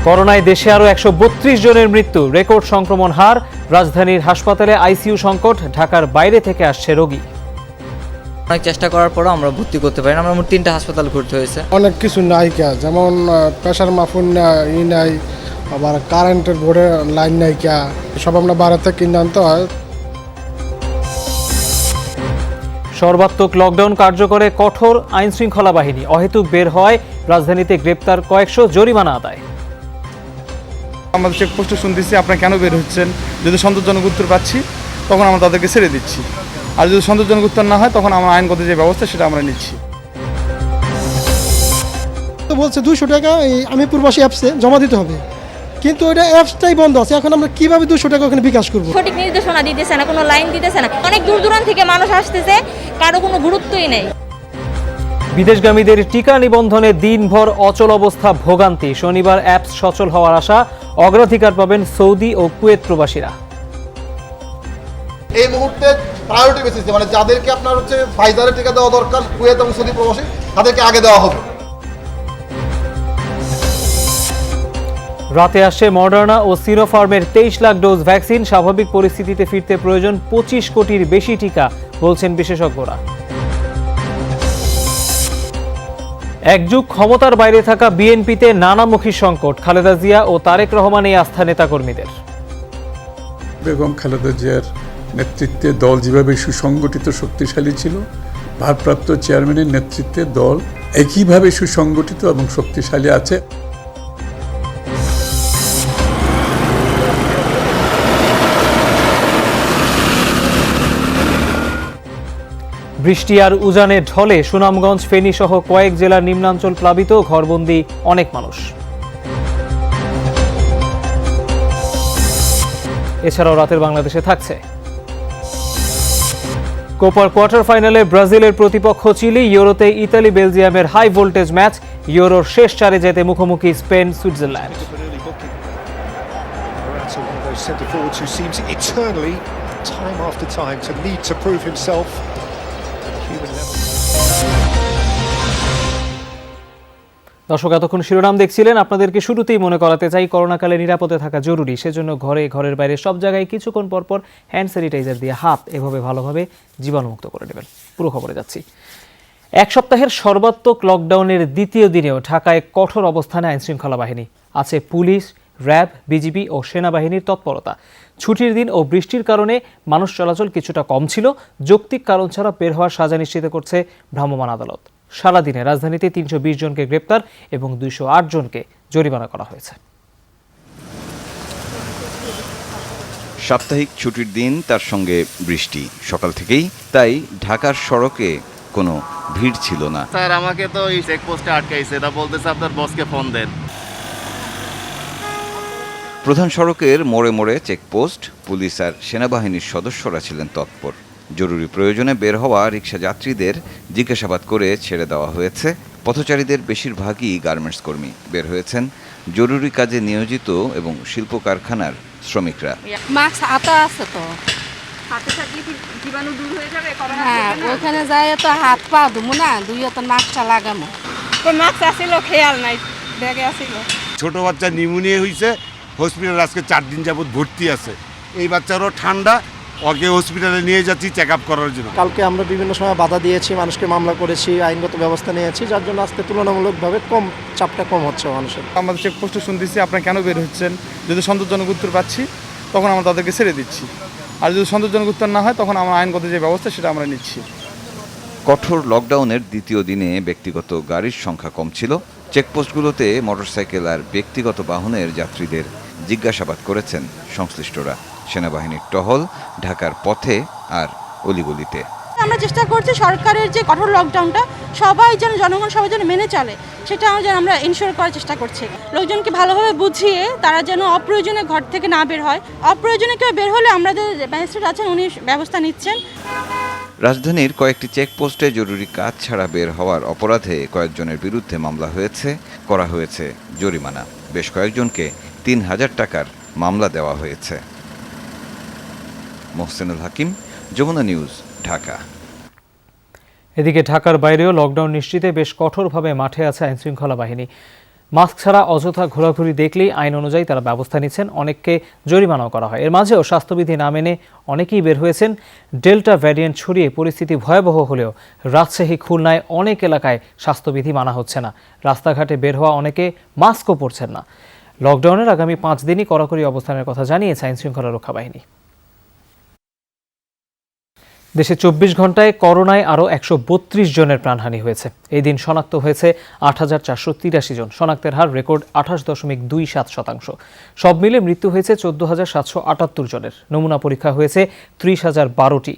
করোনায় দেশে আরও 132 জনের মৃত্যু, রেকর্ড সংক্রমণ হার। রাজধানীর হাসপাতালে আইসিইউ সংকট, ঢাকার বাইরে থেকে আসছে রোগী। অনেক চেষ্টা করার পরও আমরা ভর্তি করতে পারি না। আমরা মোট 3টা হাসপাতাল ঘুরতে হয়েছে। অনেক কিছু নাই, যেমন প্রেশার মাপুন নাই, আবার কারেন্টের বোর্ডে লাইন নাই, সব আমরা বাইরে থেকে কিনে আনতে হয়। সর্বাত্মক লকডাউন কার্যকরে কঠোর আইন শৃঙ্খলা বাহিনী, অহেতুক বের হয় রাজধানীতে গ্রেপ্তার কয়েকশো, জরিমানা আদায়। আমাদের চেকপোস্টে শুনতেছি আপনারা কেন বের হচ্ছেন, যদি সন্তোষজনক উত্তর পাচ্ছি তখন আমরা তাদেরকে ছেড়ে দিচ্ছি, আর যদি সন্তোষজনক উত্তর না হয় তখন আমরা আইনগত যে ব্যবস্থা সেটা আমরা নিচ্ছি। তো বলছে 200 টাকা আমি পূর্বাসী অ্যাপসে জমা দিতে হবে, কিন্তু ওইটা অ্যাপসটাই বন্ধ আছে। এখন আমরা কিভাবে 200 টাকা ওখানে বিকাশ করব? সঠিক নির্দেশনা দিতেছে না, কোনো লাইন দিতেছে না। অনেক দূর দূরান্ত থেকে মানুষ আসতেছে, কারো কোনো গুরুত্বই নেই। বিদেশগামীদের টিকা নিবন্ধনে দিনভর অচল অবস্থা, ভোগান্তি। শনিবার অ্যাপস সচল হওয়ার আশা, অগ্রাধিকার পাবেন সৌদি ও কুয়েত প্রবাসীরা। এই মুহূর্তে প্রায়োরিটি বেসিসে, মানে যাদেরকে আপনার ফাইজারের টিকা দেওয়া দরকার, কুয়েত এবং সৌদি প্রবাসী, তাদেরকে আগে দেওয়া হবে। রাতে আসছে মডার্না ও সিনোফার্মের 23 লাখ ডোজ ভ্যাকসিন। স্বাভাবিক পরিস্থিতিতে ফিরতে প্রয়োজন 25 কোটির বেশি টিকা, বলছেন বিশেষজ্ঞরা। একযুগ ক্ষমতার বাইরে থাকা বিএনপিতে নানামুখী সংকট, খালেদা জিয়া ও তারেক রহমান এই আস্থা নেতাকর্মীদের। বেগম খালেদা জিয়ার নেতৃত্বে দল যেভাবে সুসংগঠিত শক্তিশালী ছিল, ভারপ্রাপ্ত চেয়ারম্যানের নেতৃত্বে দল একইভাবে সুসংগঠিত এবং শক্তিশালী আছে। বৃষ্টি আর উজানের ঢলে সুনামগঞ্জ, ফেনী সহ কয়েক জেলার নিম্নাঞ্চল প্লাবিত, ঘরবন্দি অনেক মানুষ। এছাড়াও রাতের বাংলাদেশে থাকছে কোপার কোয়ার্টার ফাইনালে ব্রাজিলের প্রতিপক্ষ চিলি, ইউরোতে ইতালি বেলজিয়ামের হাই ভোল্টেজ ম্যাচ। ইউরোর শেষ চারে যেতে মুখোমুখি স্পেন, সুইজারল্যান্ড। দর্শক, এতক্ষণ শিরোনাম দেখছিলেন। আপনাদেরকে শুরুতেই মনে করাতে চাই, করোনাকালে নিরাপদে থাকা জরুরি। সেজন্য ঘরে, ঘরের বাইরে সব জায়গায় কিছুক্ষণ পরপর হ্যান্ড স্যানিটাইজার দিয়ে হাত এভাবে ভালোভাবে জীবাণুমুক্ত করে নেবেন। পুরো খবরে যাচ্ছি। এক সপ্তাহের সর্বাত্মক লকডাউনের দ্বিতীয় দিনেও ঢাকায় কঠোর অবস্থানে আইনশৃঙ্খলা বাহিনী। আছে পুলিশ, র্যাব, বিজিবি ও সেনাবাহিনীর তৎপরতা। ছুটির দিন ও বৃষ্টির কারণে মানুষ চলাচল কিছুটা কম ছিল। যৌক্তিক কারণ ছাড়া বের হওয়ার সাজা নিশ্চিত করছে ভ্রাম্যমাণ আদালত। সারাদিনে রাজধানীতে 320 জনকে গ্রেপ্তার এবং 208 জনকে জরিমানা করা হয়েছে। সাপ্তাহিক ছুটির দিন, তার সঙ্গে বৃষ্টি সকাল থেকেই, তাই ঢাকার সড়কে কোনো ভিড় ছিল না। স্যার, আমাকে তো এই চেকপোস্টে আটকাইছে, তা বলতেছে আপনার বসকে ফোন দেন। প্রধান সড়কের মোড়ে মোড়ে চেকপোস্ট, পুলিশ আর সেনাবাহিনীর সদস্যরা ছিলেন তৎপর। জরুরি প্রয়োজনে বের হওয়া রিকশা যাত্রীদের জিজ্ঞাসাবাদ করে ছেড়ে দেওয়া হয়েছে। পথচারীদের বেশিরভাগই গার্মেন্টস কর্মী। বের হয়েছেন জরুরি কাজে নিয়োজিত এবং শিল্প কারখানার শ্রমিকরা। মাস্ক হাতে আছে তো, হাতে থাকলে কি জীবাণু দূর হয়ে যাবে? হ্যাঁ, ওখানে যায় তো হাত পা ধুমু না, দুই হাতে মাস্কটা লাগামো। ওই মাস্ক আসিল, খেয়াল নাই, ব্যাগে আসিল। ছোট বাচ্চা নিউমোনিয়া হয়েছে, হসপিটালে আজকে 4 দিন যাবত ভর্তি আছে। এই বাচ্চারও ঠান্ডা, ওকে হসপিটালে নিয়ে যাচ্ছি চেক আপ করার জন্য। কালকে আমরা বিভিন্ন সময় বাধা দিয়েছি, মানুষকে মামলা করেছি, আইনগত ব্যবস্থা নিয়েছি, যার জন্য আজকে তুলনামূলকভাবে চাপটা কম হচ্ছে মানুষের। আমাদের চেকপোস্টে শুনতেছি আপনারা কেন বের হচ্ছেন, যদি সন্তোষজনক উত্তর পাচ্ছি তখন আমরা তাদেরকে ছেড়ে দিচ্ছি, আর যদি সন্তোষজনক উত্তর না হয় তখন আমরা আইনগত যে ব্যবস্থা সেটা আমরা নিচ্ছি। কঠোর লকডাউনের দ্বিতীয় দিনে ব্যক্তিগত গাড়ির সংখ্যা কম ছিল। চেকপোস্টগুলোতে মোটরসাইকেল আর ব্যক্তিগত বাহনের যাত্রীদের জিজ্ঞাসাবাদ করেছেন সংশ্লিষ্টরা। সেনাবাহিনীর টহল ঢাকার পথে আর অলিগলিতে। আমরা চেষ্টা করছি সরকারের যে কঠোর লকডাউনটা সবাই যেন, জনগণ সবাই যেন মেনে চলে, সেটা আমরা ইনশিওর করার চেষ্টা করছি। লোকজনকে ভালোভাবে বুঝিয়ে তারা যেন অপ্রয়োজনে ঘর থেকে না বের হয়। অপ্রয়োজনে কেউ বের হলে আমাদের ম্যাজিস্ট্রেট আছেন, উনি ব্যবস্থা নিচ্ছেন। রাজধানীর কয়েকটি চেকপোস্টে জরুরি কাজ ছাড়া বের হওয়ার অপরাধে কয়েকজনের বিরুদ্ধে মামলা হয়েছে, করা হয়েছে জরিমানা। বেশ কয়েকজনকে 3000 টাকার মামলা দেওয়া হয়েছে। মোহসেনুল হাকিম, যমুনা নিউজ, ঢাকা। এদিকে ঢাকার বাইরেও লকডাউন নিশ্চিতে বেশ কঠোরভাবে মাঠে আছে আইনশৃঙ্খলা বাহিনী। মাস্ক ছাড়া অযথা ঘোরাঘুরি দেখলেই আইন অনুযায়ী তারা ব্যবস্থা নিচ্ছেন, অনেককে জরিমানাও করা হয়। এর মাঝেও স্বাস্থ্যবিধি না মেনে অনেকেই বের হয়েছেন। ডেল্টা ভ্যারিয়েন্ট ছড়িয়ে পরিস্থিতি ভয়াবহ হলেও রাজশাহী, খুলনায় অনেক এলাকায় স্বাস্থ্যবিধি মানা হচ্ছে না। রাস্তাঘাটে বের হওয়া অনেকে মাস্কও পরছেন না। লকডাউনের আগামী 5 দিনই কড়াকড়ি অবস্থানের কথা জানিয়েছে আইনশৃঙ্খলা রক্ষা বাহিনী। দেশে 24 ঘন্টায় করোনায় আরও 132 জনের প্রাণহানি হয়েছে। এই দিন শনাক্ত হয়েছে 8,483 জন। শনাক্তের হার রেকর্ড 28.27%। সব মিলে মৃত্যু হয়েছে 14,778 জনের। নমুনা পরীক্ষা হয়েছে 30,012টি।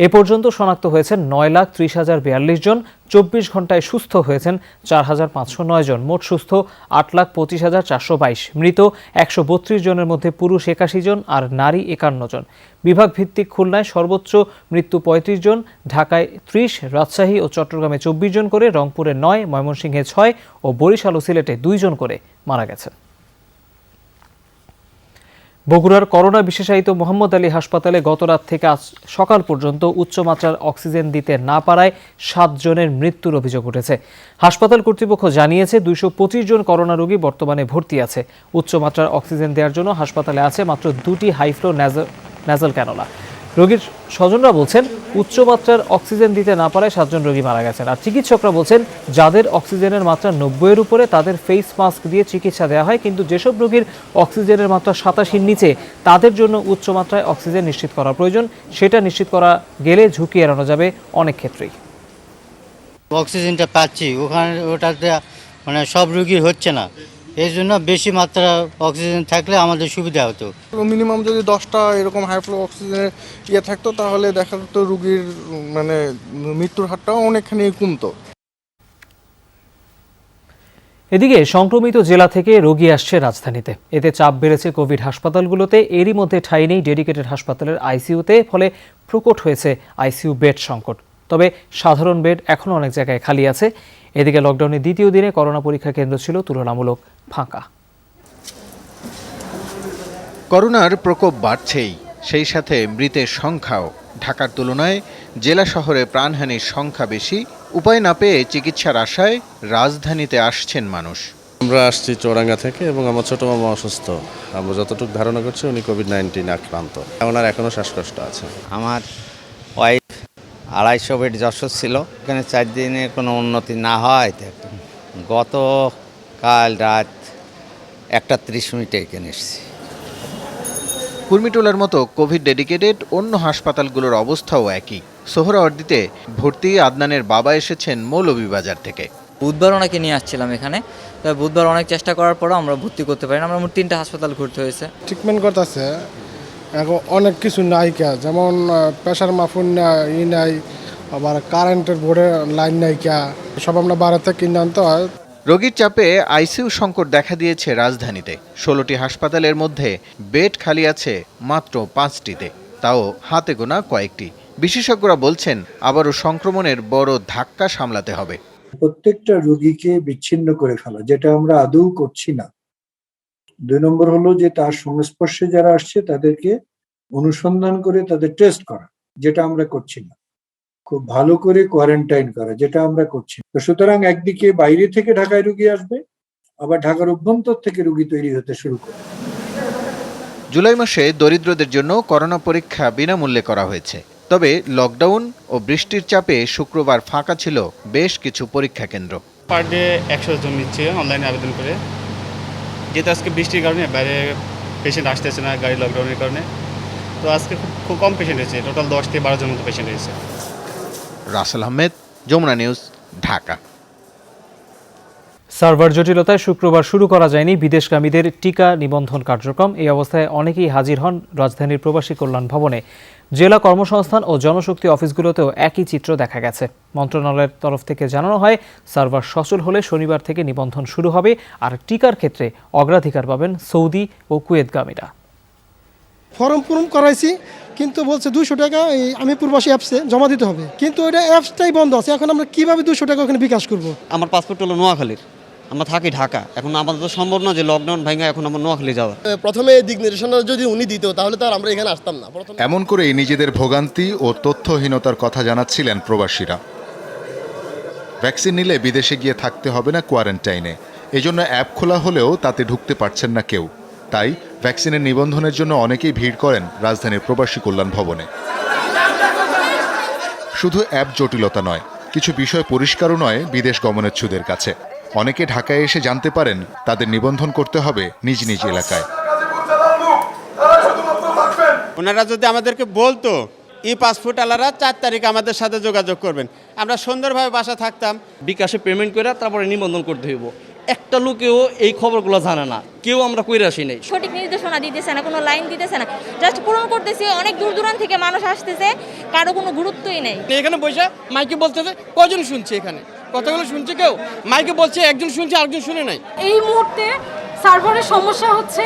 এ পর্যন্ত শনাক্ত হয়েছেন 9,30,042 জন। 24 ঘন্টায় সুস্থ হয়েছেন 4,509 জন। মোট সুস্থ 8,25,422। মৃত 132 জনের মধ্যে পুরুষ 81 জন আর নারী 51 জন। বিভাগ ভিত্তিক খুলনায় সর্বোচ্চ মৃত্যু 35 জন, ঢাকায় 30, রাজশাহী ও চট্টগ্রামে 24 জন করে, রংপুরে 9, ময়মনসিংহে 6 ও বরিশাল ও সিলেটে 2 জন করে মারা গেছেন। বগুড়ার করোনা বিশেষায়িত মোহাম্মদ আলী হাসপাতালে গতরাত থেকে আজ সকাল পর্যন্ত উচ্চমাত্রার অক্সিজেন দিতে না পারায় 7 জনের মৃত্যুর অভিযোগ উঠেছে। হাসপাতাল কর্তৃপক্ষ জানিয়েছে 225 জন করোনা রোগী বর্তমানে ভর্তি আছে। উচ্চমাত্রার অক্সিজেন দেওয়ার জন্য হাসপাতালে আছে মাত্র 2টি হাইফ্লো ন্যাজাল ক্যানোলা। রোগীর স্বজনরা বলছেন উচ্চমাত্রার অক্সিজেন দিতে না পারায় 7 জন রোগী মারা গেছেন। আর চিকিৎসকরা বলছেন যাদের অক্সিজেনের মাত্রা 90-এর উপরে তাদের ফেস মাস্ক দিয়ে চিকিৎসা দেওয়া হয়, কিন্তু যেসব রোগীর অক্সিজেনের মাত্রা 87-র নিচে তাদের জন্য উচ্চমাত্রায় অক্সিজেন নিশ্চিত করা প্রয়োজন। সেটা নিশ্চিত করা গেলে ঝুঁকি এড়ানো যাবে অনেক ক্ষেত্রেই। অক্সিজেনটা পাচ্ছি ওখানে, ওটাতে মানে সব রোগীর হচ্ছে না, এই জন্য বেশি মাত্রা অক্সিজেন থাকলে আমাদের সুবিধা হতো। মিনিমাম যদি 10টা এরকম হাইফ্লো অক্সিজেনের থাকতো তাহলে দেখা যেত রুগীর মানে মৃত্যুর হারটাও অনেকখানি কমতো। এদিকে সংক্রমিত জেলা থেকে রোগী আসছে রাজধানীতে। এতে চাপ বেড়েছে কোভিড হাসপাতালগুলোতে। এরই মধ্যে ঠাঁই নেই ডেডিকেটেড হাসপাতালের আইসিইউতে, ফলে প্রকট হয়েছে আইসিইউ বেড সংকট। তবে সাধারণ বেড এখনও অনেক জায়গায় খালি আছে। এদিকে লকডাউনের দ্বিতীয় দিনে করোনা পরীক্ষা কেন্দ্র ছিল তুলনামূলক ফাঁকা। করোনার প্রকোপ বাড়ছেই, সেই সাথে মৃতের সংখ্যাও। ঢাকার তুলনায় জেলা শহরে প্রাণহানির সংখ্যা বেশি। উপায় না পেয়ে চিকিৎসার আশায় রাজধানীতে আসছেন মানুষ। আমরা আসছি চৌরাঙ্গা থেকে এবং আমার ছোট মামা অসুস্থ। আমরা যতটুকু ধারণা করছি উনি কোভিড-19 আক্রান্ত। ওনার এখনও শ্বাসকষ্ট আছে। আমার ওয়াইফ 250 বেড যশোর ছিল, এখানে 4 দিনে কোনো উন্নতি না হয় গতকাল রাত 1:30 এখানে এসেছি। কুর্মিটোলার মতো কোভিড ডেডিকেটেড অন্য হাসপাতালগুলোর অবস্থাও একই। সোহরাওয়ার্দীতে ভর্তি আদনানের বাবা এসেছেন মৌলভীবাজার থেকে। বুধবার ওনাকে নিয়ে আসছিলাম এখানে, তবে বুধবার অনেক চেষ্টা করার পরও আমরা ভর্তি করতে পারি না। আমরা মোট 3টা হাসপাতাল ঘুরতে হয়েছে। ট্রিটমেন্ট করতেছে এখন অনেক কিছু নাই, যেমন প্রেশার মাফুন নাই, আবার কারেন্টের বোর্ডের লাইন নাই, সব আমরা বাইরে থেকে কিনে আনতে হয়। রোগীর চাপে আইসিইউ সংকট দেখা দিয়েছে রাজধানীতে। 16টি হাসপাতালের মধ্যে বেড খালি আছে মাত্র 5টিতে, তাও হাতে গোনা কয়েকটি। বিশেষজ্ঞরা বলছেন আবারও সংক্রমণের বড় ধাক্কা সামলাতে হবে। প্রত্যেকটা রোগীকে বিচ্ছিন্ন করে ফেলা, যেটা আমরা আদৌ করছি না। 2 নম্বর হলো যে তার সংস্পর্শে যারা আসছে তাদেরকে অনুসন্ধান করে তাদের টেস্ট করা, যেটা আমরা করছি না। খুব ভালো করে কোয়ারেন্টাইন করা, যেটা আমরা করছি। তো সুতরাং একদিকে বাইরে থেকে ঢাকায় রোগী আসবে, আবার ঢাকার অভ্যন্তর থেকে রোগী তৈরি হতে শুরু করবে। জুলাই মাসে দরিদ্রদের জন্য করোনা পরীক্ষা বিনামূল্যে করা হয়েছে। তবে লকডাউন ও বৃষ্টির চাপে শুক্রবার ফাঁকা ছিল বেশ কিছু পরীক্ষা কেন্দ্র। পার ডে 100 জন নিচ্ছে অনলাইনে আবেদন করে, যেহেতু আজকে বৃষ্টির কারণে বাইরে পেশেন্ট আসতেছে না গাড়ি লকডাউনের কারণে, তো আজকে খুব কম পেশেন্ট হয়েছে। টোটাল 10 থেকে 12 জন মতো পেশেন্ট হয়েছে। রাসেল আহমেদ, যমুনা নিউজ, ঢাকা। সার্ভার জটিলতায় শুক্রবার শুরু করা যায়নি বিদেশগামীদের টিকা নিবন্ধন কার্যক্রম। এই অবস্থায় অনেকেই হাজির হন রাজধানীর প্রবাসী কল্যাণ ভবনে। জেলা কর্মসংস্থান ও জনশক্তি অফিসগুলোতেও একই চিত্র দেখা গেছে। মন্ত্রণালয়ের তরফ থেকে জানানো হয় সার্ভার সচল হলে শনিবার থেকে নিবন্ধন শুরু হবে, আর টিকার ক্ষেত্রে অগ্রাধিকার পাবেন সৌদি ও কুয়েতগামীরা। ফর্ম পূরণ করাইছি, কিন্তু বলছে 200 টাকা আমি প্রবাসী অ্যাপসে জমা দিতে হবে, কিন্তু ওটা অ্যাপসটাই বন্ধ আছে। এখন আমরা কিভাবে 200 টাকা ওখানে বিকাশ করব? আমার পাসপোর্ট হলো নোয়াখালীর, আমরা থাকি ঢাকা। এখন আমাদের তো সম্ভব না যে লকডাউন ভাঙা এখন আমরা নোয়াখালী যাওয়া। প্রথমে এই দিক নির্দেশনা যদি উনি দিত তাহলে তো আর আমরা এখানে আসতাম না। এমন করেই নিজেদের ভোগান্তি ও তথ্যহীনতার কথা জানাচ্ছিলেন প্রবাসীরা। ভ্যাকসিন নিলে বিদেশে গিয়ে থাকতে হবে না কোয়ারেন্টাইনে, এজন্য অ্যাপ খোলা হলেও তাতে ঢুকতে পারছেন না কেউ। তাই ভ্যাকসিনের নিবন্ধনের জন্য অনেকেই ভিড় করেন রাজধানীর প্রবাসী কল্যাণ ভবনে। শুধু অ্যাপ জটিলতা নয়, কিছু বিষয় পরিষ্কারও নয় বিদেশ গমনেচ্ছুদের কাছে। অনেকে ঢাকায় এসে জানতে পারেন তাদের নিবন্ধন করতে হবে নিজ নিজ এলাকায়। ওনারা যদি আমাদেরকে বলতো পাসপোর্ট আলারা 4 তারিখ আমাদের সাথে যোগাযোগ করবেন, আমরা সুন্দরভাবে বাসা থাকতাম। বিকাশে পেমেন্ট করে তারপরে নিবন্ধন করতে হইব। একটা লোকেও এই খবরগুলো জানে না, কেউ আমরা কইরা আসি নাই। সঠিক নির্দেশনা দিতেছে না, কোনো লাইন দিতেছে না, জাস্ট পূরণ করতেছে। অনেক দূর দূরান্ত থেকে মানুষ আসতেছে, কারো কোনো গুরুত্বই নেই। এখানে বসে মাইকে বলতেছে, কজন শুনছে এখানে কথাগুলো শুনছে, কেউ মাইকে বলছে, একজন শুনছে আরেকজন শুনে নাই। এই মুহূর্তে সার্ভারের সমস্যা হচ্ছে,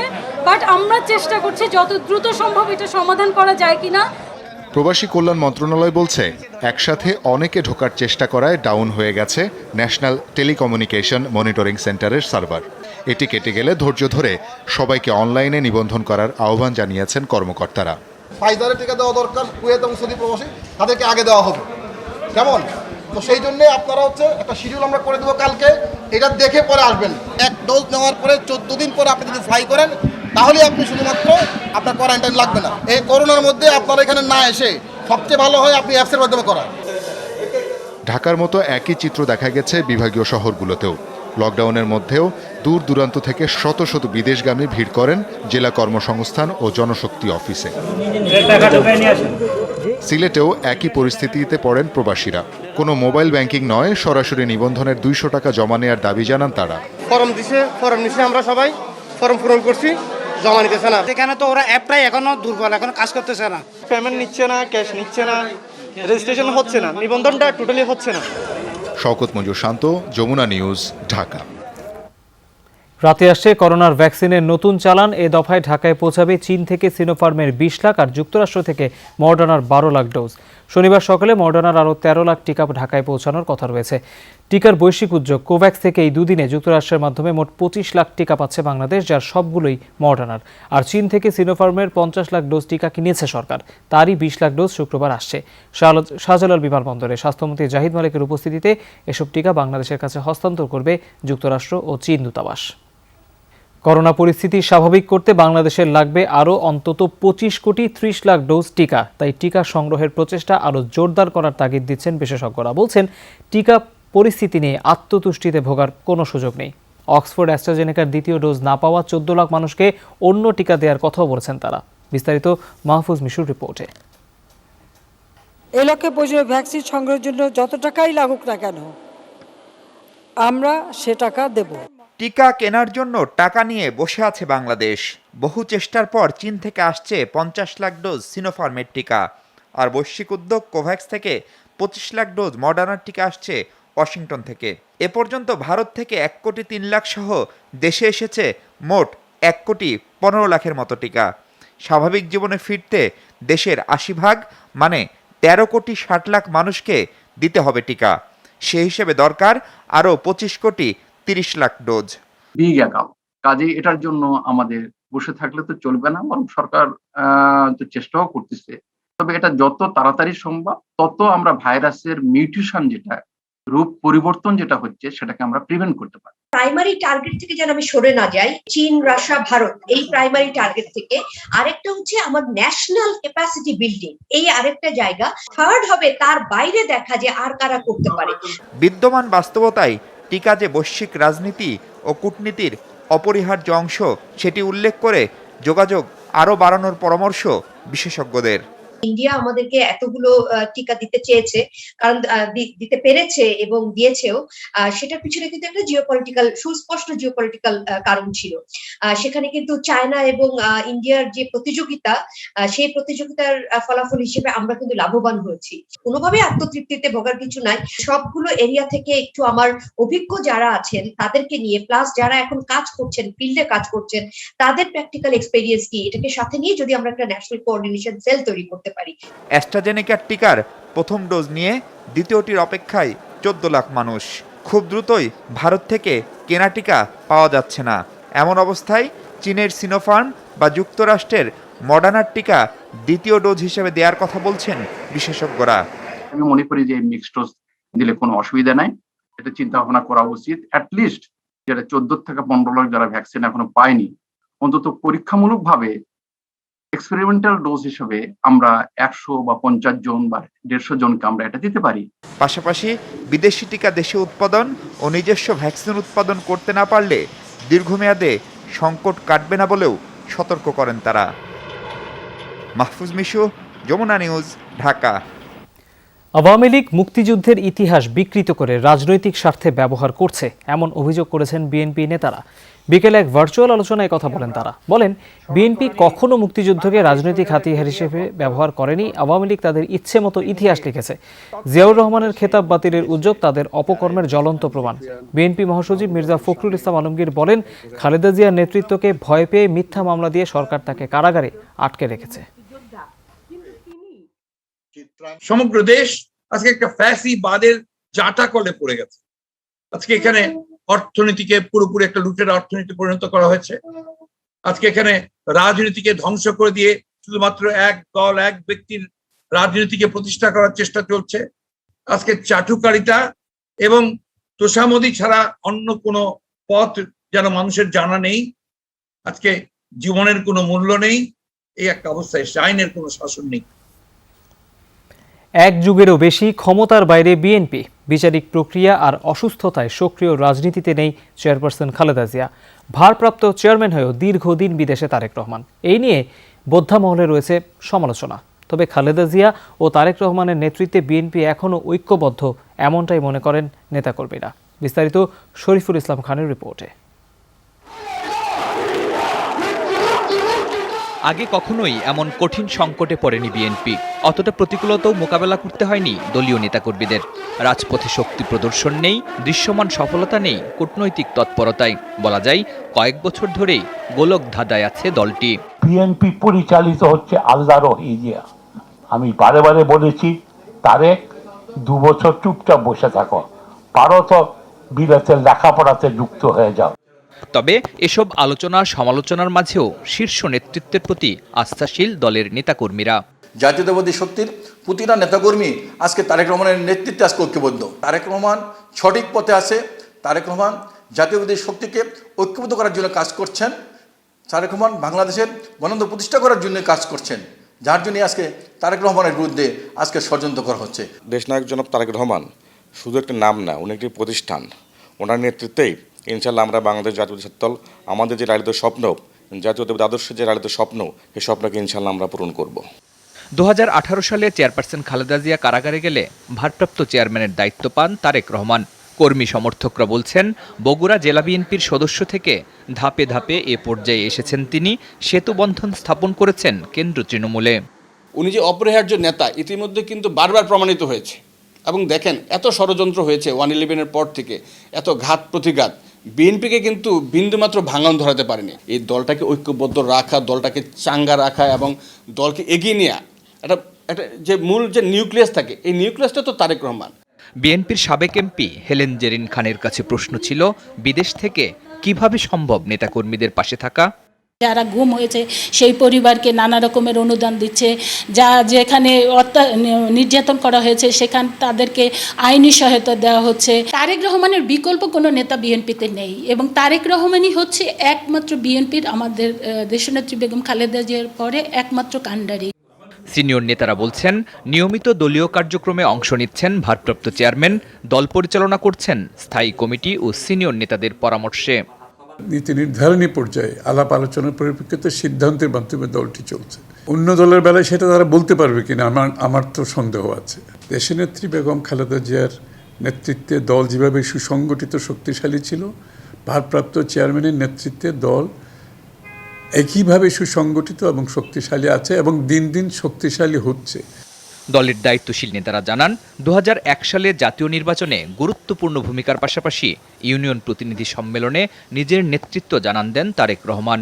বাট আমরা চেষ্টা করছি যত দ্রুত সম্ভব এটা সমাধান করা যায় কিনা। প্রবাসী কল্যাণ মন্ত্রণালয় বলছে একসাথে অনেকে ঢোকার চেষ্টা করায় ডাউন হয়ে গেছে ন্যাশনাল টেলিকমিউনিকেশন মনিটরিং সেন্টারের সার্ভার। এটি কেটে গেলে ধৈর্য ধরে সবাইকে অনলাইনে নিবন্ধন করার আহ্বান জানিয়েছেন কর্মকর্তারা। ফাইজারের টিকা দেওয়া দরকার, কুয়েত এবং সৌদি প্রবাসী তাদেরকে আগে দেওয়া হবে। কেমন? তো সেই জন্যে আপনারা একটা শিডিউল আমরা করে দেবো কালকে, এটা দেখে পরে আসবেন। 1 ডোজ নেওয়ার পরে 14 দিন পরে আপনি যদি ফ্লাই করেন তাহলে আপনি শুধুমাত্র আপনার কোয়ারেন্টাইন লাগবে না। এই করোনার মধ্যে আপনারা এখানে না এসে সবচেয়ে ভালো হয় আপনি অ্যাপসের মাধ্যমে করা। ঢাকার মতো একই চিত্র দেখা গেছে বিভাগীয় শহরগুলোতেও। লকডাউনের মধ্যেও দূর দূরান্ত থেকে শত শত বিদেশগামী ভিড় করেন জেলা কর্মসংস্থান ও জনশক্তি অফিসে। সিলেটেও একই পরিস্থিতিতে পড়েন প্রবাসীরা। কোনো মোবাইল ব্যাংকিং নয়, সরাসরি নিবন্ধনের 200 টাকা জমা নেওয়ার দাবি জানান তারা। ফর্ম নিছে, আমরা সবাই ফর্ম পূরণ করছি, জমা নিতেছে না। এখানে তো ওরা অ্যাপটাই এখনো দুর্বল, এখনো কাজ করতেছে না, পেমেন্ট নিচ্ছে না, ক্যাশ নিচ্ছে না, রেজিস্ট্রেশন হচ্ছে না, নিবন্ধনটা টোটালি হচ্ছে না। শওকত মঞ্জুর শান্ত, যমুনা নিউজ, ঢাকা। রাতে আসছে করোনার ভ্যাকসিনের নতুন চালান। এ দফায় ঢাকায় পৌঁছাবে চীন থেকে সিনোফার্মের 20 লাখ আর যুক্তরাষ্ট্র থেকে মডার্নার 12 লাখ ডোজ। শনিবার সকালে মডার্নার আরও 13 লাখ টিকা ঢাকায় পৌঁছানোর কথা রয়েছে। টিকার বৈশ্বিক উদ্যোগ কোভ্যাক্স থেকে এই দুদিনে যুক্তরাষ্ট্রের মাধ্যমে মোট 25 লাখ টিকা পাচ্ছে বাংলাদেশ, যার সবগুলোই মডার্নার। আর চীন থেকে সিনোফার্মের 50 লাখ ডোজ টিকা কিনেছে সরকার, তারই 20 লাখ ডোজ শুক্রবার আসছে। শাহজালাল বিমানবন্দরে স্বাস্থ্যমন্ত্রী জাহিদ মালিকের উপস্থিতিতে এসব টিকা বাংলাদেশের কাছে হস্তান্তর করবে যুক্তরাষ্ট্র ও চীন দূতাবাস। করোনা পরিস্থিতি স্বাভাবিক করতে বাংলাদেশের লাগবে আরও অন্তত 25 কোটি 30 লাখ ডোজ টিকা। তাই টিকা সংগ্রহের প্রচেষ্টা আরও জোরদার করার তাগিদ দিচ্ছেন বিশেষজ্ঞরা। বলছেন, টিকা পরিস্থিতি নিয়ে আত্মতুষ্টিতে ভোগার কোনো সুযোগ নেই। অক্সফোর্ড অ্যাস্ট্রাজেনেকার দ্বিতীয় ডোজ না পাওয়া 14 লাখ মানুষকে অন্য টিকা দেওয়ার কথাও বলেছেন তারা। বিস্তারিত মাহফুজ মিশুর রিপোর্টে। এই লক্ষ্যে প্রয়োজনীয় ভ্যাকসিন সংগ্রহের জন্য যত টাকাই লাগুক না কেন আমরা সে টাকা দেব। টিকা কেনার জন্য টাকা নিয়ে বসে আছে বাংলাদেশ। বহু চেষ্টার পর চীন থেকে আসছে 50 লাখ ডোজ সিনোফার্মের টিকা, আর বৈশ্বিক উদ্যোগ কোভ্যাক্স থেকে 25 লাখ ডোজ মডার্নার টিকা আসছে ওয়াশিংটন থেকে। এ পর্যন্ত ভারত থেকে 1 কোটি 3 লাখ সহ দেশে এসেছে মোট 1 কোটি 15 লাখের মতো টিকা। স্বাভাবিক জীবনে ফিরতে দেশের 80% মানে 13 কোটি 60 লাখ মানুষকে দিতে হবে টিকা। সেই হিসেবে দরকার আরও 25 কোটি 30 লাখ ডোজ। বিগ অ্যাকাউন্ট, কাজেই এটার জন্য আমাদের বসে থাকলে তো চলবে না, বরং সরকার তো চেষ্টাও করতেছে। তবে এটা যত তাড়াতাড়ি সম্ভব তত আমরা ভাইরাসের মিউটেশন যেটা রূপ পরিবর্তন যেটা হচ্ছে সেটাকে আমরা প্রিভেন্ট করতে পারি। প্রাইমারি টার্গেট থেকে যেন আমি সরে না যাই, চীন, রাশিয়া, ভারত, এই প্রাইমারি টার্গেট থেকে। আরেকটা হচ্ছে আমার ন্যাশনাল ক্যাপাসিটি বিল্ডিং, এই আরেকটা জায়গা। থার্ড হবে তার বাইরে দেখা যে আর কারা করতে পারে। বিদ্যমান বাস্তবতায় টিকা যে বৈশ্বিক রাজনীতি ও কূটনীতির অপরিহার্য অংশ সেটি উল্লেখ করে যোগাযোগ আরও বাড়ানোর পরামর্শ বিশেষজ্ঞদের। ইন্ডিয়া আমাদেরকে এতগুলো টিকা দিতে চেয়েছে, কারণ দিতে পেরেছে এবং দিয়েছেও। সেটার পিছনে কিন্তু একটা জিওপলিটিক্যাল, সুস্পষ্ট জিওপলিটিক্যাল কারণ ছিল। সেখানে কিন্তু চায়না এবং ইন্ডিয়ার যে প্রতিযোগিতা, সেই প্রতিযোগিতার ফলাফল হিসেবে আমরা কিন্তু লাভবান হয়েছি। কোনোভাবে আত্মতৃপ্তিতে ভোগার কিছু নাই। সবগুলো এরিয়া থেকে একটু আমার অভিজ্ঞ যারা আছেন তাদেরকে নিয়ে, প্লাস যারা এখন কাজ করছেন, ফিল্ডে কাজ করছেন, তাদের প্র্যাকটিক্যাল এক্সপেরিয়েন্স কি, এটাকে সাথে নিয়ে যদি আমরা একটা ন্যাশনাল কোঅর্ডিনেশন সেল তৈরি করতে পারি। অ্যাস্ট্রাজেনেকার টিকার প্রথম ডোজ নিয়ে দ্বিতীয়টির অপেক্ষায় 14 লাখ মানুষ। খুব দ্রুতই ভারত থেকে কেনা টিকা পাওয়া যাচ্ছে না। এমন অবস্থায় চীনের সিনোফার্ম বা যুক্তরাষ্ট্রের মডার্নার টিকা দ্বিতীয় ডোজ হিসেবে দেওয়ার কথা বলছেন বিশেষজ্ঞরা। আমি মনে করি যে মিক্সড ডোজ দিলে কোনো অসুবিধা নাই, এটা চিন্তা ভাবনা করা উচিত। অ্যাটলিস্ট যেটা 14 থেকে 15 লাখ যারা ভ্যাকসিন এখনো পায়নি, অন্তত পরীক্ষামূলকভাবে এক্সপেরিমেন্টাল ডোজ হিসেবে আমরা 100 বা 50 জন বা 150 জনকে আমরা এটা দিতে পারি। পাশাপাশি বিদেশি টিকা দেশে উৎপাদন ও নিজস্ব ভ্যাকসিন উৎপাদন করতে না পারলে দীর্ঘমেয়াদে সংকট কাটবে না বলেও সতর্ক করেন তারা। মাহফুজ মিশু, যমুনা নিউজ, ঢাকা। আওয়ামী লীগ মুক্তিযুদ্ধের ইতিহাস বিকৃত করে রাজনৈতিক স্বার্থে ব্যবহার করছে এমন অভিযোগ করেছেন বিএনপি নেতারা। বিকেলে এক ভার্চুয়াল আলোচনায় কথা বলেন তারা। বলেন, বিএনপি কখনো মুক্তিযুদ্ধকে রাজনৈতিক হাতিয়ার হিসেবে ব্যবহার করেনি। আওয়ামী লীগ তাদের ইচ্ছে মতো ইতিহাস লিখেছে। জিয়াউর রহমানের খেতাব বাতিলের উদ্যোগ তাদের অপকর্মের জ্বলন্ত প্রমাণ। বিএনপি মহাসচিব মির্জা ফখরুল ইসলাম আলমগীর বলেন, খালেদা জিয়ার নেতৃত্বকে ভয় পেয়ে মিথ্যা মামলা দিয়ে সরকার তাকে কারাগারে আটকে রেখেছে। সমগ্র দেশ আজকে একটা ফ্যাসিবাদের জাটা কলে পড়ে গেছে। আজকে এখানে অর্থনীতিকে পুরোপুরি একটা লুটের অর্থনীতি পরিণত করা হয়েছে। আজকে এখানে রাজনীতিকে ধ্বংস করে দিয়ে শুধুমাত্র এক দল এক ব্যক্তির রাজনীতিকে প্রতিষ্ঠা করার চেষ্টা চলছে। আজকে চাটুকারিতা এবং তোষামদি ছাড়া অন্য কোনো পথ যেন মানুষের জানা নেই। আজকে জীবনের কোনো মূল্য নেই, এই একটা অবস্থায় আইনের কোনো শাসন নেই। এক যুগেরও বেশি ক্ষমতার বাইরে বিএনপি। বিচারিক প্রক্রিয়া আর অসুস্থতায় সক্রিয় রাজনীতিতে নেই চেয়ারপারসন খালেদা জিয়া। ভারপ্রাপ্ত চেয়ারম্যান হয়েও দীর্ঘদিন বিদেশে তারেক রহমান। এই নিয়ে বোদ্ধা মহলে রয়েছে সমালোচনা। তবে খালেদা জিয়া ও তারেক রহমানের নেতৃত্বে বিএনপি এখনও ঐক্যবদ্ধ, এমনটাই মনে করেন নেতাকর্মীরা। বিস্তারিত শরীফুল ইসলাম খানের রিপোর্টে। আগে কখনোই এমন কঠিন সংকটে পড়েনি বিএনপি। অতটা প্রতিকূলতাও মোকাবেলা করতে হয়নি দলীয় নেতাকর্মীদের। রাজপথে শক্তি প্রদর্শন নেই, দৃশ্যমান সফলতা নেই কূটনৈতিক তৎপরতায়। বলা যায় কয়েক বছর ধরেই গোলক ধাঁধায় আছে দলটি। বিএনপি পরিচালিত হচ্ছে আল্লাহর ওহিয়া। আমি বারে বারে বলেছি, তারেক 2 বছর চুপচাপ বসে থাকো, পারো তো বিরাটের লেখাপড়াতে যুক্ত হয়ে যাও। তবে এসব আলোচনা সমালোচনার মাঝেও শীর্ষ নেতৃত্বের প্রতি আস্থাশীল দলের নেতাকর্মীরা। জাতীয়তাবাদী শক্তির প্রতিটা নেতাকর্মী আজকে তারেক রহমানের নেতৃত্বে আজকে ঐক্যবদ্ধ। তারেক রহমান সঠিক পথে আছে। তারেক রহমান জাতীয়তাবাদী শক্তিকে ঐক্যবদ্ধ করার জন্য কাজ করছেন। তারেক রহমান বাংলাদেশের গণতন্ত্র প্রতিষ্ঠা করার জন্য কাজ করছেন, যার জন্য আজকে তারেক রহমানের বিরুদ্ধে আজকে ষড়যন্ত্র করা হচ্ছে। দেশনায়ক জনাব তারেক রহমান শুধু একটা নাম না, উনি একটি প্রতিষ্ঠান। ওনার নেতৃত্বেই ইনশাল্লাহ আমরা বাংলাদেশ জাতীয়তাবাদী দল আমাদের যে লালিত স্বপ্ন, জাতীয়তাবাদী আদর্শের যে লালিত স্বপ্ন, এই স্বপ্নকে ইনশাল্লাহ আমরা পূরণ করব। 2018 সালে চেয়ারপারসন খালেদা জিয়া কারাগারে গেলে ভারপ্রাপ্ত চেয়ারম্যানের দায়িত্ব পান তারেক রহমান। কর্মী সমর্থকরা বলছেন, বগুড়া জেলা বিএনপির সদস্য থেকে ধাপে ধাপে এ পর্যায়ে এসেছেন তিনি। সেতু বন্ধন স্থাপন করেছেন কেন্দ্র তৃণমূলে। উনি যে অপরিহার্য নেতা ইতিমধ্যে কিন্তু বারবার প্রমাণিত হয়েছে। এবং দেখেন, এত ষড়যন্ত্র হয়েছে 111-এর পর থেকে, এত ঘাত প্রতিঘাত, বিএনপিকে কিন্তু বিন্দুমাত্র ভাঙন ধরাতে পারেনি। এই দলটাকে ঐক্যবদ্ধ রাখা, দলটাকে চাঙ্গা রাখা এবং দলকে এগিয়ে নেওয়া, একটা যে মূল যে নিউক্লিয়াস থাকে, এই নিউক্লিয়াসটা তো তারেক রহমান। বিএনপির সাবেক এমপি হেলেন জেরিন খানের কাছে প্রশ্ন ছিল, বিদেশ থেকে কিভাবে সম্ভব নেতাকর্মীদের পাশে থাকা? যারা গুম হয়েছে সেই পরিবারকে নানা রকমের অনুদান দিচ্ছে, যেখানে নির্যাতন করা হয়েছে সেখানে তাদেরকে আইনি সহায়তা দেওয়া হচ্ছে। তারেক রহমানের বিকল্প কোনো নেতা বিএনপিতে নেই এবং তারেক রহমানই হচ্ছে একমাত্র বিএনপির, আমাদের দেশনেত্রী বেগম খালেদা জিয়ার পরে একমাত্র কাণ্ডারি। সিনিয়র নেতারা বলছেন, নিয়মিত দলীয় কার্যক্রমে অংশ নিচ্ছেন ভারপ্রাপ্ত চেয়ারম্যান, দল পরিচালনা করছেন স্থায়ী কমিটি ও সিনিয়র নেতাদের পরামর্শে। নীতি নির্ধারণী পর্যায়ে আলাপ আলোচনার পরিপ্রেক্ষিতে সিদ্ধান্তের মাধ্যমে দলটি চলছে। অন্য দলের বেলায় সেটা তারা বলতে পারবে কিনা আমার তো সন্দেহ আছে। দেশনেত্রী বেগম খালেদা জিয়ার নেতৃত্বে দল যেভাবে সুসংগঠিত শক্তিশালী ছিল, ভারপ্রাপ্ত চেয়ারম্যানের নেতৃত্বে দল একইভাবে সুসংগঠিত এবং শক্তিশালী আছে এবং দিন দিন শক্তিশালী হচ্ছে। দলের দায়িত্বশীল নেতারা জানান, 2001 সালে জাতীয় নির্বাচনে গুরুত্বপূর্ণ ভূমিকার পাশাপাশি ইউনিয়ন প্রতিনিধি সম্মেলনে নিজের নেতৃত্ব জানান দেন তারেক রহমান।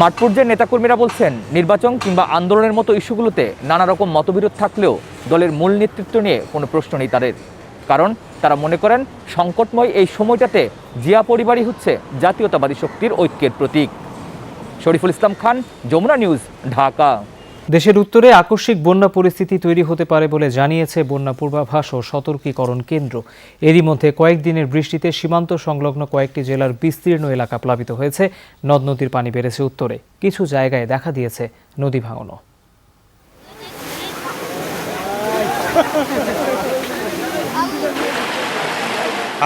মাঠ পর্যায়ের নেতাকর্মীরা বলছেন, নির্বাচন কিংবা আন্দোলনের মতো ইস্যুগুলোতে নানা রকম মতবিরোধ থাকলেও দলের মূল নেতৃত্ব নিয়ে কোনো প্রশ্ন নেই তাদের। কারণ তারা মনে করেন, সংকটময় এই সময়টাতে জিয়া পরিবারই হচ্ছে জাতীয়তাবাদী শক্তির ঐক্যের প্রতীক। শরীফুল ইসলাম খান, যমুনা নিউজ, ঢাকা। দেশের উত্তরে আকস্মিক বন্যা পরিস্থিতি তৈরি হতে পারে বলে জানিয়েছে বন্যা পূর্বাভাস ও সতর্কীকরণ কেন্দ্র। এরই মধ্যে কয়েকদিনের বৃষ্টিতে সীমান্ত সংলগ্ন কয়েকটি জেলার বিস্তীর্ণ এলাকা প্লাবিত হয়েছে। নদ নদীর পানি বেড়েছে উত্তরে, কিছু জায়গায় দেখা দিয়েছে নদী ভাঙনও।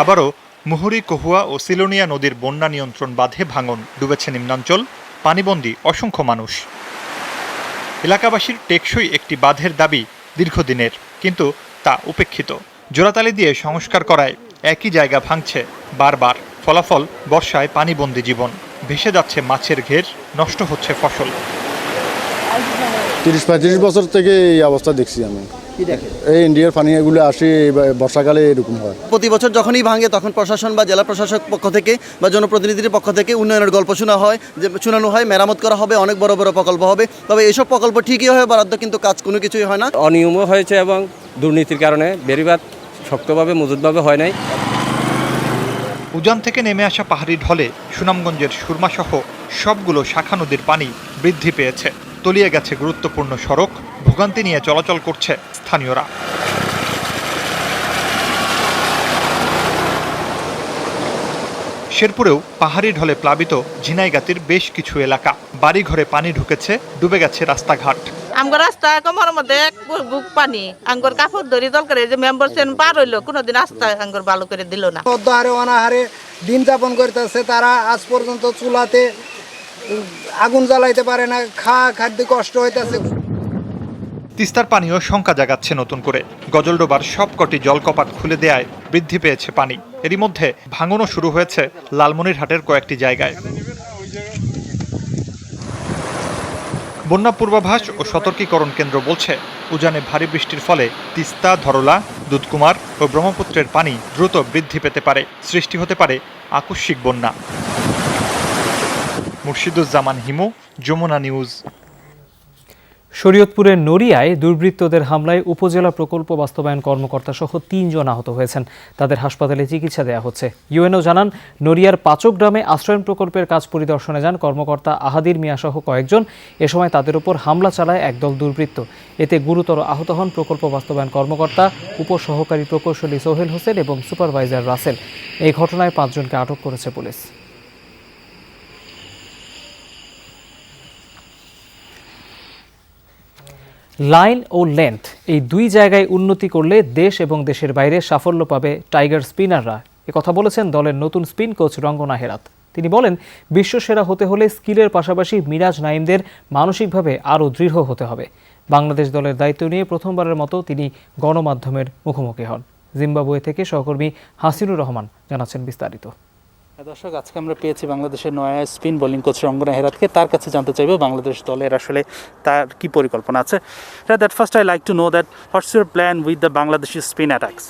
আবারও মুহুরী, কহুয়া ও সিলোনিয়া নদীর বন্যা নিয়ন্ত্রণ বাঁধে ভাঙন, ডুবেছে নিম্নাঞ্চল, পানিবন্দী অসংখ্য মানুষ। এলাকাবাসীর টেকসই একটি বাঁধের দাবি দীর্ঘদিনের, কিন্তু তা উপেক্ষিত। জোড়াতালি দিয়ে সংস্কার করায় একই জায়গা ভাঙছে বারবার। ফলাফল বর্ষায় পানিবন্দী জীবন, ভেসে যাচ্ছে মাছের ঘের, নষ্ট হচ্ছে ফসল। 30-35 বছর থেকে এই অবস্থা দেখছি আমি। এই ইন্ডিয়ার পানি এগুলো আসে বর্ষাকালে এরকম হয়। প্রতি বছর যখনই ভাঙে তখন প্রশাসন বা জেলা প্রশাসক পক্ষ থেকে বা জনপ্রতিনিধির পক্ষ থেকে উন্নয়নের গল্প শোনানো হয়, মেরামত করা হবে, অনেক বড় বড় প্রকল্প হবে। তবে এইসব প্রকল্প ঠিকই হয় বরাদ্দ, কিন্তু কাজ কোনো কিছুই হয় না। অনিয়মও হয়েছে এবং দুর্নীতির কারণে বেড়িবাঁধ শক্তভাবে মজুতভাবে হয় নাই। উজান থেকে নেমে আসা পাহাড়ি ঢলে সুনামগঞ্জের সুরমাসহ সবগুলো শাখা নদীর পানি বৃদ্ধি পেয়েছে। তলিয়ে গেছে গুরুত্বপূর্ণ সড়ক, ভোগান্তি নিয়ে চলাচল করছে স্থানীয়রা। শেরপুরেও পাহাড়ি ঢলে প্লাবিত ঝিনাইগাতির বেশ কিছু এলাকা, বাড়িঘরে পানি ঢুকেছে, ডুবে গেছে রাস্তাঘাট। আমগো রাস্তা কমর মধ্যে বুক পানি, আঙ্গুর কাপড় ধরি দল করে যে মেম্বার সেন পার হইলো, কোনোদিন রাস্তা আঙ্গুর ভালো করে দিল না। অর্ধহারে অনাহারে দিন যাপন করতেছে তারা, আজ পর্যন্ত চুলাতে আগুন জ্বালাইতে পারে না, খাদ্য কষ্ট হইতেছে। তিস্তার পানিও শঙ্কা জাগাচ্ছে নতুন করে। গজলডোবার সবকটি জলকপাট খুলে দেয়ায় বৃদ্ধি পেয়েছে পানি। এরই মধ্যে ভাঙনও শুরু হয়েছে লালমনিরহাটের কয়েকটি জায়গায়। বন্যা পূর্বাভাস ও সতর্কীকরণ কেন্দ্র বলছে, উজানে ভারী বৃষ্টির ফলে তিস্তা, ধরলা, দুধকুমার ও ব্রহ্মপুত্রের পানি দ্রুত বৃদ্ধি পেতে পারে, সৃষ্টি হতে পারে আকস্মিক বন্যা। মুর্শিদুজ্জামান হিমু, যমুনা নিউজ। শরীয়তপুরের নড়িয়ায় দুর্বৃত্তদের হামলায় উপজেলা প্রকল্প বাস্তবায়ন কর্মকর্তা সহ 3 জন আহত হয়েছেন। তাদের হাসপাতালে চিকিৎসা দেওয়া হচ্ছে। ইউএনও জানান, নড়িয়ার পাচক গ্রামে আশ্রয়ণ প্রকল্পের কাজ পরিদর্শনে যান কর্মকর্তা আহাদির মিয়া সহ কয়েকজন। এ সময় তাদের উপর হামলা চালায় একদল দুর্বৃত্ত। এতে গুরুতর আহত হন প্রকল্প বাস্তবায়ন কর্মকর্তা, উপসহকারী প্রকৌশলী সোহেল হোসেন এবং সুপারভাইজার রাসেল। এই ঘটনায় 5 জনকে আটক করেছে পুলিশ। লাইন ও লেন্থ, এই 2 জায়গায় উন্নতি করলে দেশ এবং দেশের বাইরে সাফল্য পাবে টাইগার স্পিনাররা। একথা বলেছেন দলের নতুন স্পিন কোচ রঙ্গনা হেরাত। তিনি বলেন, বিশ্বসেরা হতে হলে স্কিলের পাশাপাশি মিরাজ নাইমদের মানসিকভাবে আরও দৃঢ় হতে হবে। বাংলাদেশ দলের দায়িত্ব নিয়ে প্রথমবারের মতো তিনি গণমাধ্যমের মুখোমুখি হন। জিম্বাবুয়ে থেকে সহকর্মী হাসিনুর রহমান জানাচ্ছেন বিস্তারিত। দর্শক, আজকে আমরা পেয়েছি বাংলাদেশের নয়া স্পিন বোলিং কোচ রঙ্গনা হেরাতকে। তার কাছে জানতে চাইব বাংলাদেশ দলের আসলে তার কি পরিকল্পনা আছে। That first I like to know that what's your plan with the Bangladeshi spin attacks.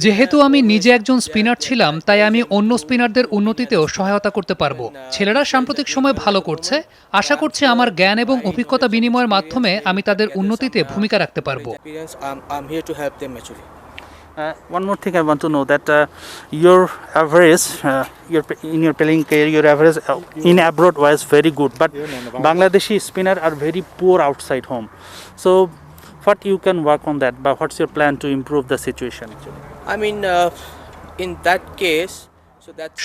যেহেতু আমি নিজে একজন স্পিনার ছিলাম, তাই আমি অন্য স্পিনারদের উন্নতিতেও সহায়তা করতে পারবো। ছেলেরা সাম্প্রতিক সময় ভালো করছে, আশা করছি আমার জ্ঞান এবং অভিজ্ঞতা বিনিময়ের মাধ্যমে আমি তাদের উন্নতিতে ভূমিকা রাখতে পারবো। One more thing I want to know that your average, in your playing career, your average in abroad was very good, but Bangladeshi spinner are very poor outside home. So, what you can work on that? But what's your plan to improve the situation? In that case.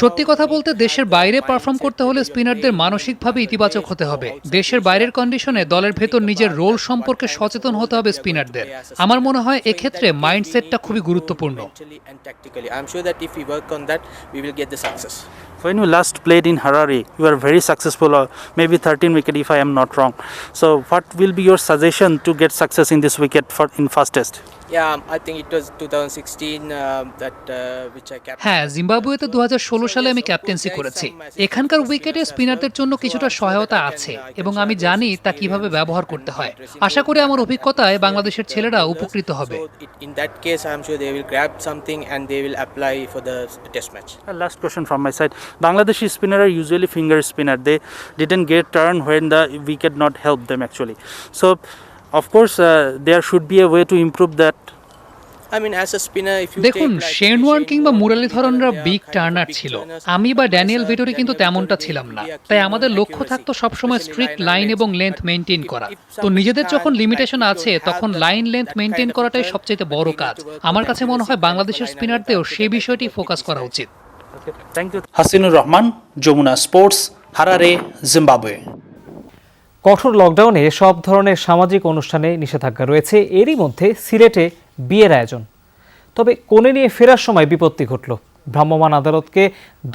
সত্যি কথা বলতে, দেশের বাইরে perform করতে হলে স্পিনারদের মানসিকভাবে ইতিবাচক হতে হবে। দেশের বাইরের কন্ডিশনে দলের ভেতর নিজের রোল সম্পর্কে সচেতন হতে হবে স্পিনারদের। আমার মনে হয় এক্ষেত্রে মাইন্ডসেটটা খুবই গুরুত্বপূর্ণ। When you last played in Harare, you were very successful, maybe 13 wicket if I am not wrong. So what will be your suggestion to get success in this wicket in first test? Yeah, I think it was 2016 which I captained. হ্যাঁ, জিম্বাবুয়েতে 2016 সালে আমি captaincy করেছি। এখানকার উইকেটে স্পিনারদের জন্য কিছুটা সহায়তা আছে এবং আমি জানি তা কিভাবে ব্যবহার করতে হয়। আশা করি আমার অভিজ্ঞতায় বাংলাদেশের ছেলেরা উপকৃত হবে। In that case, I am sure they will grab something and they will apply for the test match. Last question from my side. Bangladeshi spinner are usually finger spinner. They didn't get turn when the wicket not help them actually. So, of course, there should be a way to improve that. I mean, as a spinner, if you দেখুন, take like Shane Warne কিংবা মুরালিধরনরা big Turner ছিল। আমি বা Daniel Vettori কিন্তু তেমনটা ছিলাম না। তাই আমাদের লক্ষ্য থাকতো সবসময় স্ট্রিক্ট লাইন এবং লেন্থ মেনটেন করা। তো নিজেদের যখন লিমিটেশন আছে তখন লাইন লেন্থ মেনটেন করাটাই সবচেয়ে বড় কাজ। আমার কাছে মনে হয় বাংলাদেশের স্পিনারদেরও সেই বিষয়টি ফোকাস করা উচিত। Thank you. Hasinur Rahman, Jamuna sports, Harare, Zimbabwe. কঠোর লকডাউনে সব ধরনের সামাজিক অনুষ্ঠানে নিষেধাজ্ঞা রয়েছে। এরই মধ্যে সিলেটে বিয়ের আয়োজন। তবে কনে নিয়ে ফেরার সময় বিপত্তি ঘটল। ভ্রাম্যমাণ আদালতকে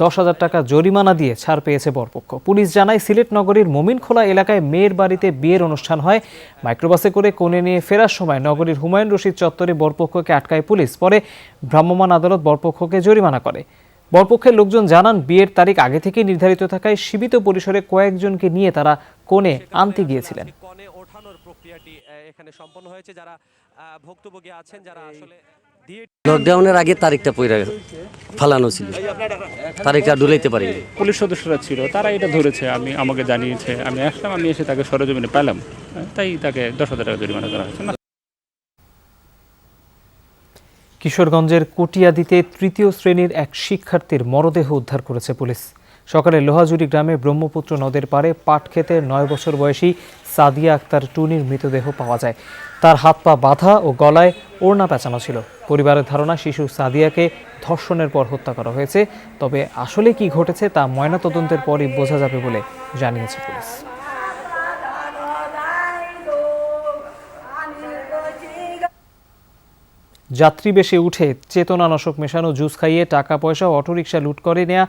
10,000 টাকা জরিমানা দিয়ে ছাড় পেয়েছে বরপক্ষ। পুলিশ জানায়, সিলেট নগরীর মোমিনখোলা এলাকায় মেয়ের বাড়িতে বিয়ের অনুষ্ঠান হয়। মাইক্রোবাসে করে কনে নিয়ে ফেরার সময় নগরীর হুমায়ুন রশিদ চত্বরে বরপক্ষকে আটকায় পুলিশ। পরে ভ্রাম্যমাণ আদালত বরপক্ষকে জরিমানা করে। বরপক্ষের লোকজন জানান, বিয়ের তারিখ আগে থেকে নির্ধারিত থাকায় সীমিত পরিসরে কয়েকজনকে নিয়ে তারা কনে আনতে গিয়েছিলেন। কনে ওঠানোর প্রক্রিয়াটি এখানে সম্পন্ন হয়েছে। যারা ভুক্তভোগী আছেন, যারা আসলে লকডাউনের আগে তারিখটা পয়রা ফালানো ছিল, তারিখটা ডুলাইতে পারি। পুলিশ সদস্যরা ছিল, তারা এটা ধরেছে, আমাকে জানিয়েছে, আমি আসলাম, আমি এসে তাকে সরেজমিনে পেলাম, তাই তাকে 10,000 টাকা জরিমানা করা হয়েছে। কিশোরগঞ্জের কটিয়াদিতে তৃতীয় শ্রেণীর এক শিক্ষার্থীর মরদেহ উদ্ধার করেছে পুলিশ। সকালে লোহাজুরি গ্রামে ব্রহ্মপুত্র নদের পাড়ে পাট খেতে 9 বছর বয়সী সাদিয়া আক্তার টুনির মৃতদেহ পাওয়া যায়। তার হাত পা বাঁধা ও গলায় ওড়না পেঁচানো ছিল। পরিবারের ধারণা, শিশু সাদিয়াকে ধর্ষণের পর হত্যা করা হয়েছে। তবে আসলে কি ঘটেছে তা ময়নাতদন্তের পরই বোঝা যাবে বলে জানিয়েছে পুলিশ। যাত্রী বেশে উঠে চেতনানাশক মেশানো জুস খাইয়ে টাকা পয়সা ও অটোরিকশা লুট করে নেওয়া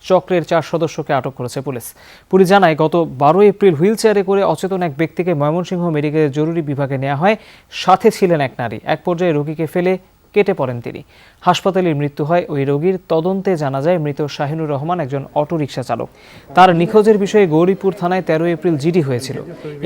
চক্রের 4 সদস্যকে আটক করেছে পুলিশ। পুলিশ জানায়, গত 12 এপ্রিল হুইলচেয়ারে করে অচেতন এক ব্যক্তিকে ময়মনসিংহ মেডিকেলের জরুরি বিভাগে নেওয়া হয়। সাথে ছিলেন এক নারী। এক পর্যায়ে রোগীকে ফেলে কেটে পড়েন তিনি। হাসপাতালে মৃত্যু হয় ওই রোগীর। তদন্তে জানা যায়, মৃত শাহিনুর রহমান একজন অটোরিকশা চালক। তার নিখোঁজের বিষয়ে গৌরীপুর থানায় 13 এপ্রিল জিডি হয়েছিল।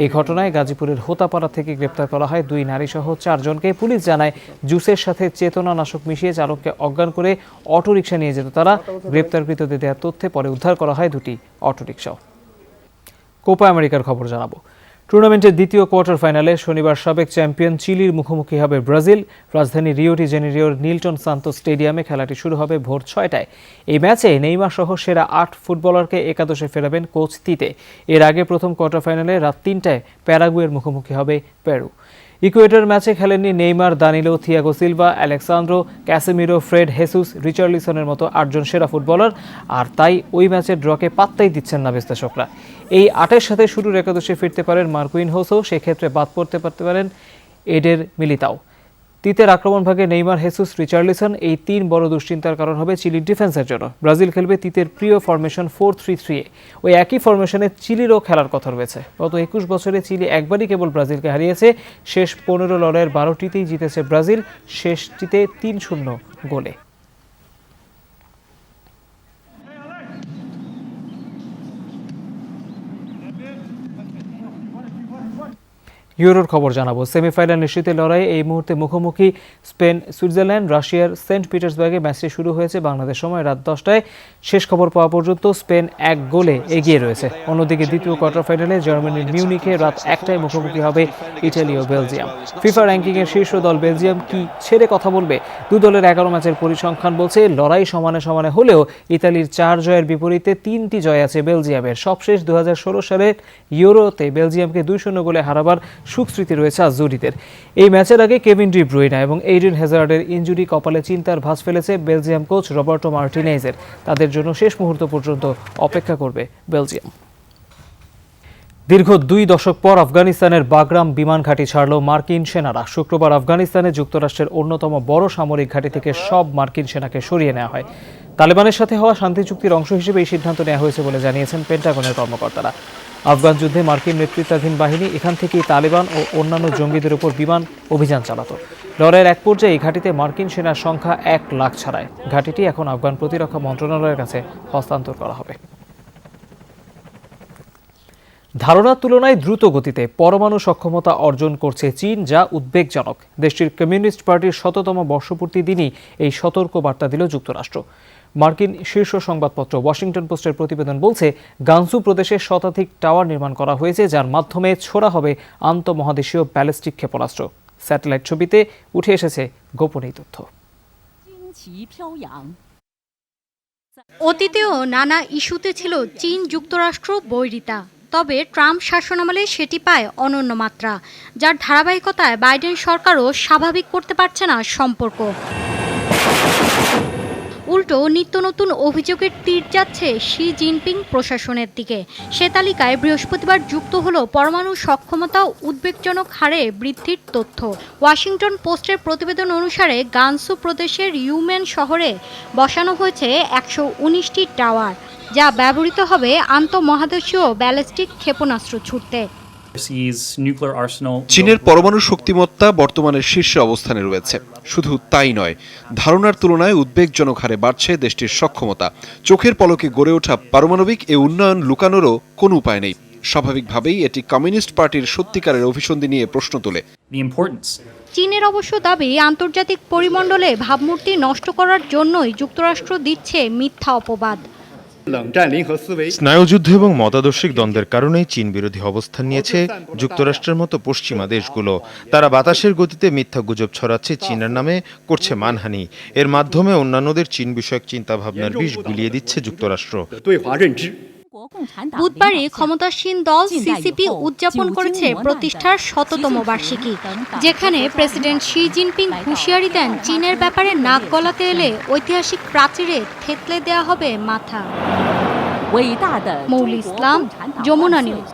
এই ঘটনায় গাজীপুরের হোতাপাড়া থেকে গ্রেপ্তার করা হয় 2 নারীসহ 4 জনকে। পুলিশ জানায়, জুসের সাথে চেতনানাশক মিশিয়ে চালককে অজ্ঞান করে অটোরিকশা নিয়ে যেত তারা। গ্রেপ্তারকৃতদের দেওয়া তথ্যে পরে উদ্ধার করা হয় 2টি অটোরিকশাও। কোপা আমেরিকার খবর জানাবো। টুর্নামেন্টের দ্বিতীয় কোয়ার্টার ফাইনালে শনিবার সাবেক চ্যাম্পিয়ন চিলির মুখোমুখি হবে ব্রাজিল। রাজধানী রিও ডি জেনেরিওর নিলটন সান্তোস স্টেডিয়ামে খেলাটি শুরু হবে ভোর 6টায়। এই ম্যাচে নেইমার সহ সেরা 8 ফুটবলারকে একাদশে ফেরাবেন কোচ তিতে। এর আগে প্রথম কোয়ার্টার ফাইনালে রাত 3টায় প্যারাগুয়ের মুখোমুখি হবে পেরু। ইকুয়েডর ম্যাচে খেলেননি Neymar, Danilo, Thiago Silva, Alex Sandro, Casemiro, Fred, Jesus, রিচার্লিসনের মতো 8 জন সেরা ফুটবলার। আর তাই ওই ম্যাচের ড্রকে পাত্তাই দিচ্ছেন না বিশ্লেষকরা। এই 8-এর সাথে শুরুর একাদশে ফিরতে পারেন মার্কুইনহোসও, সেক্ষেত্রে বাদ পড়তে পারেন এডের মিলিতাও। তিতের আক্রমণ ভাগে নেইমার, হেসুস, রিচার্লিসন, এই 3 বড় দুশ্চিন্তার কারণ হবে চিলির ডিফেন্সের জন্য। ব্রাজিল খেলবে তিতের প্রিয় ফরমেশন 4-3-3-এ। ওই একই ফরমেশনে চিলিরও খেলার কথা রয়েছে। গত 21 বছরে চিলি একবারই কেবল ব্রাজিলকে হারিয়েছে। শেষ 15 লড়াইয়ের 12টিতেই জিতেছে ব্রাজিল, শেষটিতে 3-0 গোলে। ইউরোর খবর জানাবো। সেমিফাইনাল নিশ্চিত লড়াইয়ে এই মুহূর্তে মুখোমুখি স্পেন, সুইজারল্যান্ড। রাশিয়ার সেন্ট পিটার্সবার্গে ম্যাচটি শুরু হয়েছে বাংলাদেশ সময় রাত 10টায়। শেষ খবর পাওয়া পর্যন্ত স্পেন 1 গোলে এগিয়ে রয়েছে। অন্যদিকে দ্বিতীয় কোয়ার্টার ফাইনালে জার্মানির মিউনিখে রাত 1টায় মুখোমুখি হবে ইটালি ও বেলজিয়াম। ফিফা র্যাঙ্কিংয়ের শীর্ষ দল বেলজিয়াম কি ছেড়ে কথা বলবে? 2 দলের 11 ম্যাচের পরিসংখ্যান বলছে লড়াই সমানে সমানে হলেও ইতালির 4 জয়ের বিপরীতে 3টি জয় আছে বেলজিয়ামের। সবশেষ 2016 সালের ইউরোতে বেলজিয়ামকে 2-0 গোলে হারাবার সুস্মৃতি রয়েছে আজুরিদের। এই ম্যাচের আগে কেভিন ডি ব্রুইনা এবং এইডেন হ্যাজার্ডের ইনজুরি কপালে চিন্তার ভাঁজ ফেলেছে বেলজিয়াম কোচ রবার্টো মার্টিনেজের। তাদের জন্য শেষ মুহূর্ত পর্যন্ত অপেক্ষা করবে বেলজিয়াম। দীর্ঘ 2 দশক পর আফগানিস্তানের বাগরাম বিমান ঘাঁটি ছাড়ল মার্কিন সেনারা। শুক্রবার আফগানিস্তানে যুক্তরাষ্ট্রের অন্যতম বড় সামরিক ঘাঁটি থেকে সব মার্কিন সেনাকে সরিয়ে নেওয়া হয়। তালেবানের সাথে হওয়া শান্তি চুক্তির অংশ হিসেবে এই সিদ্ধান্ত নেওয়া হয়েছে বলে জানিয়েছেন পেন্টাগনের কর্মকর্তারা। আফগান যুদ্ধে মার্কিন নেতৃত্বাধীন বাহিনী এখান থেকেই তালেবান ও অন্যান্য জঙ্গিদের উপর বিমান অভিযান চালাত। লড়াইয়ের এক পর্যায়ে এই ঘাঁটিতে মার্কিন সেনার সংখ্যা 1 লাখ ছাড়ায়। ঘাঁটিটি এখন আফগান প্রতিরক্ষা মন্ত্রণালয়ের কাছে হস্তান্তর করা হবে। ধারণার তুলনায় দ্রুত গতিতে পরমাণু সক্ষমতা অর্জন করছে চীন, যা উদ্বেগজনক। দেশটির কমিউনিস্ট পার্টির 100তম বর্ষপূর্তি দিনই এই সতর্ক বার্তা দিল যুক্তরাষ্ট্র। মার্কিন শীর্ষ সংবাদপত্র ওয়াশিংটন পোস্টের প্রতিবেদন বলছে, গানসু প্রদেশে শতাধিক টাওয়ার নির্মাণ করা হয়েছে, যার মাধ্যমে ছোড়া হবে আন্তঃমহাদেশীয় ব্যালিস্টিক ক্ষেপণাস্ত্র। স্যাটেলাইট ছবিতে উঠে এসেছে গোপন এই তথ্য। অতীতেও নানা ইস্যুতে ছিল চীন যুক্তরাষ্ট্র বৈরিতা, তবে ট্রাম্প শাসনামলে সেটি পায় অনন্য মাত্রা, যার ধারাবাহিকতায় বাইডেন সরকারও স্বাভাবিক করতে পারছে না সম্পর্ক। উল্টো নিত্য নতুন অভিযোগের তীর যাচ্ছে শি জিনপিং প্রশাসনের দিকে। সে তালিকায় বৃহস্পতিবার যুক্ত হলো পরমাণু সক্ষমতা উদ্বেগজনক হারে বৃদ্ধির তথ্য। ওয়াশিংটন পোস্টের প্রতিবেদন অনুসারে গানসু প্রদেশের ইউমেন শহরে বসানো হয়েছে 119টি টাওয়ার, যা ব্যবহৃত হবে আন্তঃমহাদেশীয় ব্যালিস্টিক ক্ষেপণাস্ত্র ছুড়তে। চীনের পরমাণু শক্তিমত্তা বর্তমানে শীর্ষে অবস্থানে রয়েছে। শুধু তাই নয়, ধারণার তুলনায় উদ্বেগজনক হারে বাড়ছে দেশটির সক্ষমতা। চোখের পলকে গড়ে ওঠা পারমাণবিক এ উন্নয়ন লুকানোরও কোনো উপায় নেই। স্বাভাবিকভাবেই এটি কমিউনিস্ট পার্টির সত্যিকারের অভিসন্ধি নিয়ে প্রশ্ন তোলে। চীনের অবশ্য দাবি, আন্তর্জাতিক পরিমণ্ডলে ভাবমূর্তি নষ্ট করার জন্যই যুক্তরাষ্ট্র দিচ্ছে মিথ্যা অপবাদ। স্নায়ুযুদ্ধ এবং মতাদর্শিক দ্বন্দ্বের কারণে চীন বিরোধী অবস্থান নিয়েছে যুক্তরাষ্ট্রের মতো পশ্চিমা দেশগুলো। তারা বাতাসের গতিতে মিথ্যা গুজব ছড়াচ্ছে, চীনের নামে করছে মানহানি। এর মাধ্যমে অন্যান্যদের চীন বিষয়ক চিন্তাভাবনার বিষ গুলিয়ে দিচ্ছে যুক্তরাষ্ট্র। বুধবারই ক্ষমতাসীন দল সিসিপি উদযাপন করেছে প্রতিষ্ঠার 100তম বার্ষিকী, যেখানে প্রেসিডেন্ট শি জিনপিং হুঁশিয়ারি দেন, চীনের ব্যাপারে নাক গলাতে এলে ঐতিহাসিক প্রাচীরে থেতলে দেয়া হবে মাথা। মৌলি ইসলাম, যমুনা নিউজ।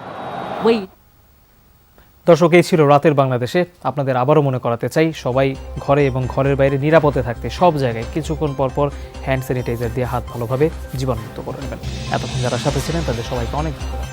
দর্শক, এই ছিল রাতের বাংলাদেশে। আপনাদের আবারও মনে করাতে চাই, সবাই ঘরে এবং ঘরের বাইরে নিরাপদে থাকতে সব জায়গায় কিছুক্ষণ পরপর হ্যান্ড স্যানিটাইজার দিয়ে হাত ভালোভাবে জীবাণুমুক্ত করে নেবেন। এতক্ষণ যারা সাথে ছিলেন তাদের সবাইকে অনেক ধন্যবাদ।